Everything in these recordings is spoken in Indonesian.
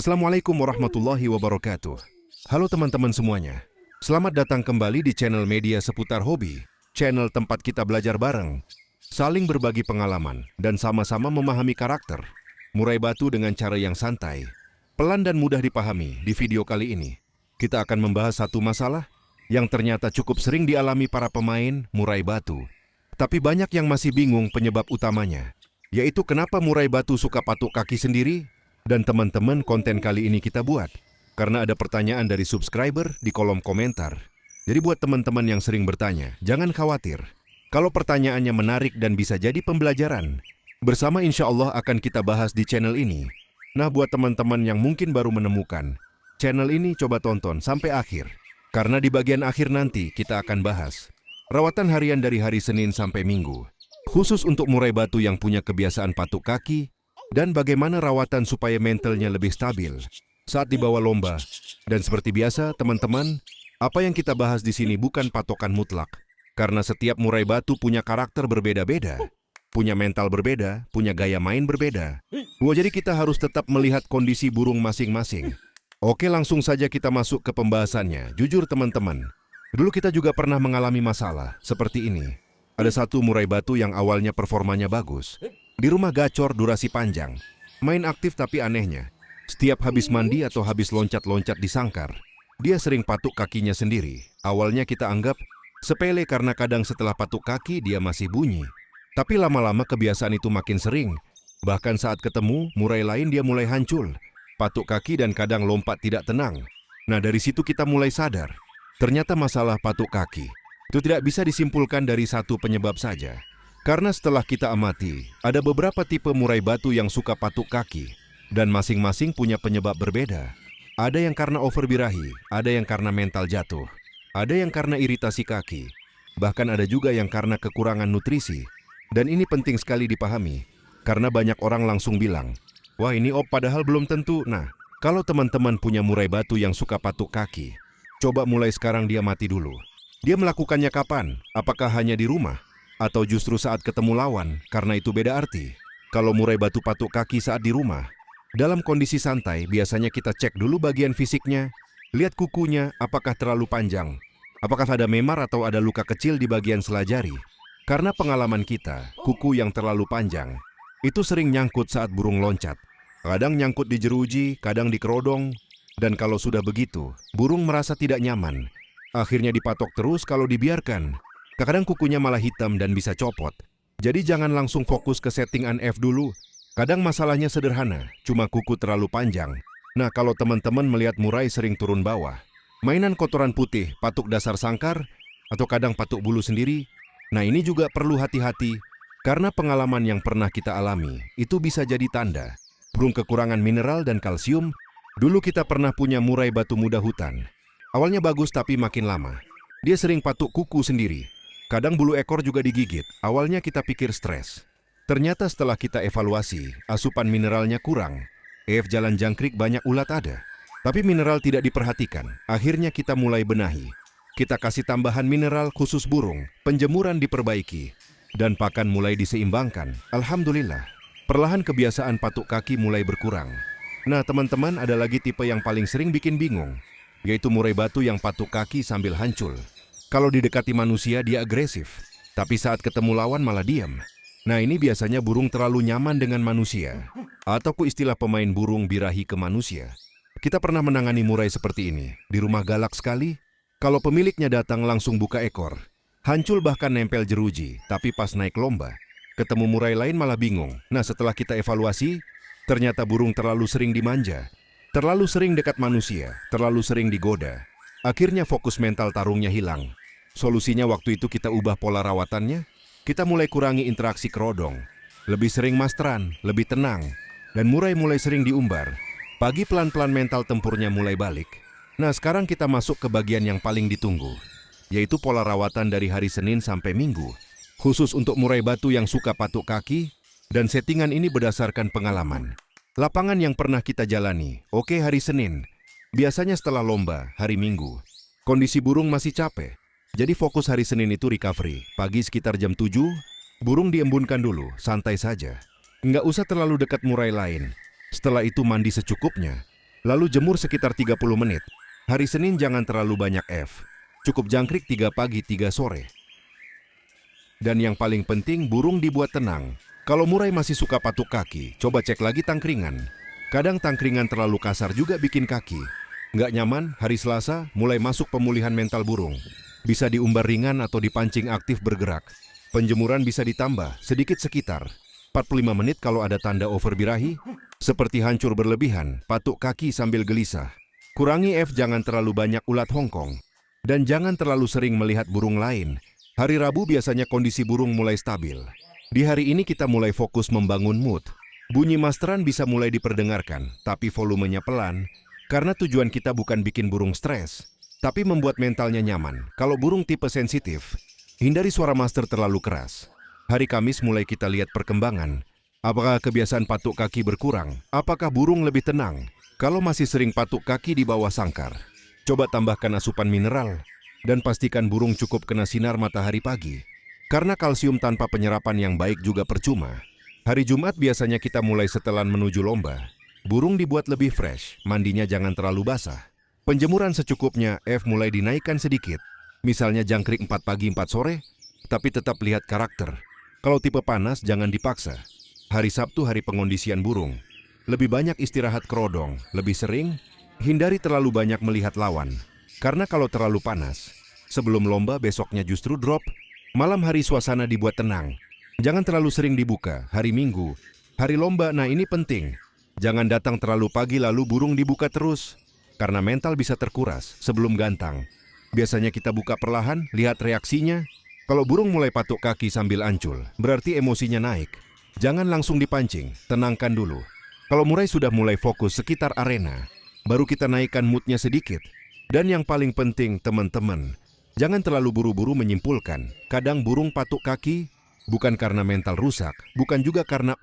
Assalamualaikum warahmatullahi wabarakatuh. Halo teman-teman semuanya. Selamat datang kembali di channel media seputar hobi. Channel tempat kita belajar bareng, saling berbagi pengalaman, dan sama-sama memahami karakter. Murai batu dengan cara yang santai, pelan dan mudah dipahami. Di video kali ini, kita akan membahas satu masalah yang ternyata cukup sering dialami para pemain murai batu. Tapi banyak yang masih bingung penyebab utamanya, yaitu kenapa murai batu suka patuk kaki sendiri. Dan teman-teman, konten kali ini kita buat karena ada pertanyaan dari subscriber di kolom komentar. Jadi buat teman-teman yang sering bertanya, jangan khawatir. Kalau pertanyaannya menarik dan bisa jadi pembelajaran, bersama insya Allah akan kita bahas di channel ini. Nah, buat teman-teman yang mungkin baru menemukan channel ini, coba tonton sampai akhir. Karena di bagian akhir nanti kita akan bahas rawatan harian dari hari Senin sampai Minggu, khusus untuk murai batu yang punya kebiasaan patuk kaki, dan bagaimana rawatan supaya mentalnya lebih stabil saat dibawa lomba. Dan seperti biasa, teman-teman, apa yang kita bahas di sini bukan patokan mutlak. Karena setiap murai batu punya karakter berbeda-beda, punya mental berbeda, punya gaya main berbeda. Jadi kita harus tetap melihat kondisi burung masing-masing. Oke, langsung saja kita masuk ke pembahasannya. Jujur teman-teman, dulu kita juga pernah mengalami masalah seperti ini. Ada satu murai batu yang awalnya performanya bagus. Di rumah gacor durasi panjang, main aktif, tapi anehnya, setiap habis mandi atau habis loncat-loncat di sangkar, dia sering patuk kakinya sendiri. Awalnya kita anggap sepele karena kadang setelah patuk kaki dia masih bunyi. Tapi lama-lama kebiasaan itu makin sering. Bahkan saat ketemu murai lain dia mulai hancur, patuk kaki dan kadang lompat tidak tenang. Nah, dari situ kita mulai sadar, ternyata masalah patuk kaki itu tidak bisa disimpulkan dari satu penyebab saja. Karena setelah kita amati, ada beberapa tipe murai batu yang suka patuk kaki, dan masing-masing punya penyebab berbeda. Ada yang karena overbirahi, ada yang karena mental jatuh, ada yang karena iritasi kaki, bahkan ada juga yang karena kekurangan nutrisi. Dan ini penting sekali dipahami, karena banyak orang langsung bilang, wah ini padahal belum tentu. Nah, kalau teman-teman punya murai batu yang suka patuk kaki, coba mulai sekarang dia mati dulu. Dia melakukannya kapan? Apakah hanya di rumah? Atau justru saat ketemu lawan? Karena itu beda arti. Kalau murai batu patuk kaki saat di rumah, dalam kondisi santai, biasanya kita cek dulu bagian fisiknya. Lihat kukunya, apakah terlalu panjang? Apakah ada memar atau ada luka kecil di bagian selajari? Karena pengalaman kita, kuku yang terlalu panjang itu sering nyangkut saat burung loncat. Kadang nyangkut di jeruji, kadang di kerodong. Dan kalau sudah begitu, burung merasa tidak nyaman. Akhirnya dipatok terus. Kalau dibiarkan, kadang kukunya malah hitam dan bisa copot. Jadi jangan langsung fokus ke settingan F dulu. Kadang masalahnya sederhana, cuma kuku terlalu panjang. Nah, kalau teman-teman melihat murai sering turun bawah, mainan kotoran putih, patuk dasar sangkar, atau kadang patuk bulu sendiri, nah ini juga perlu hati-hati. Karena pengalaman yang pernah kita alami, itu bisa jadi tanda burung kekurangan mineral dan kalsium. Dulu kita pernah punya murai batu muda hutan. Awalnya bagus, tapi makin lama dia sering patuk kuku sendiri. Kadang bulu ekor juga digigit. Awalnya kita pikir stres. Ternyata setelah kita evaluasi, asupan mineralnya kurang. Jalan jangkrik banyak ulat ada. Tapi mineral tidak diperhatikan. Akhirnya kita mulai benahi. Kita kasih tambahan mineral khusus burung, penjemuran diperbaiki, dan pakan mulai diseimbangkan. Alhamdulillah, perlahan kebiasaan patuk kaki mulai berkurang. Nah teman-teman, ada lagi tipe yang paling sering bikin bingung, yaitu murai batu yang patuk kaki sambil hancur. Kalau didekati manusia dia agresif, tapi saat ketemu lawan malah diam. Nah ini biasanya burung terlalu nyaman dengan manusia, atau istilah pemain burung birahi ke manusia. Kita pernah menangani murai seperti ini. Di rumah galak sekali, kalau pemiliknya datang langsung buka ekor. Hancur bahkan nempel jeruji, tapi pas naik lomba, ketemu murai lain malah bingung. Nah setelah kita evaluasi, ternyata burung terlalu sering dimanja, terlalu sering dekat manusia, terlalu sering digoda. Akhirnya fokus mental tarungnya hilang. Solusinya waktu itu kita ubah pola rawatannya. Kita mulai kurangi interaksi kerodong, lebih sering masteran, lebih tenang, dan murai mulai sering diumbar. Pagi pelan-pelan mental tempurnya mulai balik. Nah sekarang kita masuk ke bagian yang paling ditunggu, yaitu pola rawatan dari hari Senin sampai Minggu, khusus untuk murai batu yang suka patuk kaki. Dan settingan ini berdasarkan pengalaman lapangan yang pernah kita jalani. Oke, hari Senin, biasanya setelah lomba, hari Minggu, kondisi burung masih capek. Jadi fokus hari Senin itu recovery. Pagi sekitar jam 7, burung diembunkan dulu, santai saja. Nggak usah terlalu dekat murai lain. Setelah itu mandi secukupnya. Lalu jemur sekitar 30 menit. Hari Senin jangan terlalu banyak F. Cukup jangkrik 3 pagi 3 sore. Dan yang paling penting, burung dibuat tenang. Kalau murai masih suka patuk kaki, coba cek lagi tangkringan. Kadang tangkringan terlalu kasar juga bikin kaki nggak nyaman. Hari Selasa mulai masuk pemulihan mental burung. Bisa diumbar ringan atau dipancing aktif bergerak. Penjemuran bisa ditambah sedikit sekitar 45 menit kalau ada tanda overbirahi, seperti hancur berlebihan, patuk kaki sambil gelisah. Kurangi F, jangan terlalu banyak ulat Hongkong. Dan jangan terlalu sering melihat burung lain. Hari Rabu biasanya kondisi burung mulai stabil. Di hari ini kita mulai fokus membangun mood. Bunyi masteran bisa mulai diperdengarkan, tapi volumenya pelan, karena tujuan kita bukan bikin burung stres, tapi membuat mentalnya nyaman. Kalau burung tipe sensitif, hindari suara master terlalu keras. Hari Kamis mulai kita lihat perkembangan. Apakah kebiasaan patuk kaki berkurang? Apakah burung lebih tenang? Kalau masih sering patuk kaki di bawah sangkar, coba tambahkan asupan mineral. Dan pastikan burung cukup kena sinar matahari pagi. Karena kalsium tanpa penyerapan yang baik juga percuma. Hari Jumat biasanya kita mulai setelan menuju lomba. Burung dibuat lebih fresh, mandinya jangan terlalu basah. Penjemuran secukupnya, F mulai dinaikkan sedikit. Misalnya jangkrik 4 pagi 4 sore, tapi tetap lihat karakter. Kalau tipe panas jangan dipaksa. Hari Sabtu hari pengondisian burung. Lebih banyak istirahat kerodong, lebih sering, hindari terlalu banyak melihat lawan. Karena kalau terlalu panas, sebelum lomba besoknya justru drop. Malam hari suasana dibuat tenang. Jangan terlalu sering dibuka. Hari Minggu, hari lomba, nah ini penting. Jangan datang terlalu pagi lalu burung dibuka terus. Karena mental bisa terkuras sebelum gantang. Biasanya kita buka perlahan, lihat reaksinya. Kalau burung mulai patuk kaki sambil ancul, berarti emosinya naik. Jangan langsung dipancing, tenangkan dulu. Kalau murai sudah mulai fokus sekitar arena, baru kita naikkan moodnya sedikit. Dan yang paling penting, teman-teman, jangan terlalu buru-buru menyimpulkan. Kadang burung patuk kaki bukan karena mental rusak, bukan juga karena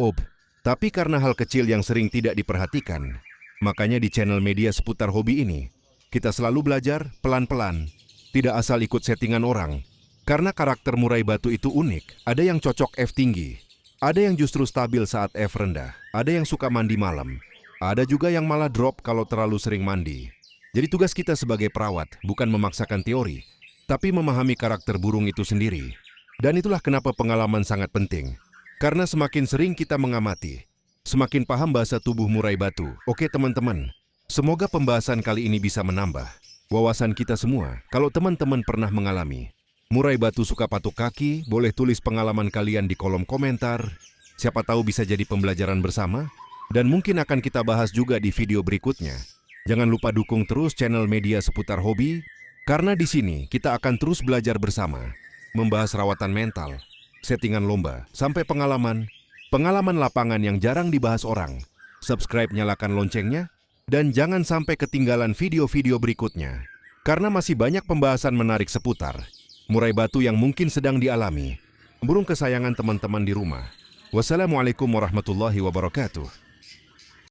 tapi karena hal kecil yang sering tidak diperhatikan. Makanya di channel media seputar hobi ini, kita selalu belajar pelan-pelan, tidak asal ikut settingan orang. Karena karakter murai batu itu unik, ada yang cocok F tinggi, ada yang justru stabil saat F rendah, ada yang suka mandi malam, ada juga yang malah drop kalau terlalu sering mandi. Jadi tugas kita sebagai perawat bukan memaksakan teori, tapi memahami karakter burung itu sendiri. Dan itulah kenapa pengalaman sangat penting. Karena semakin sering kita mengamati, semakin paham bahasa tubuh murai batu. Oke teman-teman, semoga pembahasan kali ini bisa menambah wawasan kita semua. Kalau teman-teman pernah mengalami murai batu suka patuk kaki, boleh tulis pengalaman kalian di kolom komentar. Siapa tahu bisa jadi pembelajaran bersama, dan mungkin akan kita bahas juga di video berikutnya. Jangan lupa dukung terus channel media seputar hobi, karena di sini kita akan terus belajar bersama, membahas rawatan mental, settingan lomba, sampai pengalaman lapangan yang jarang dibahas orang. Subscribe, nyalakan loncengnya, dan jangan sampai ketinggalan video-video berikutnya. Karena masih banyak pembahasan menarik seputar murai batu yang mungkin sedang dialami burung kesayangan teman-teman di rumah. Wassalamualaikum warahmatullahi wabarakatuh.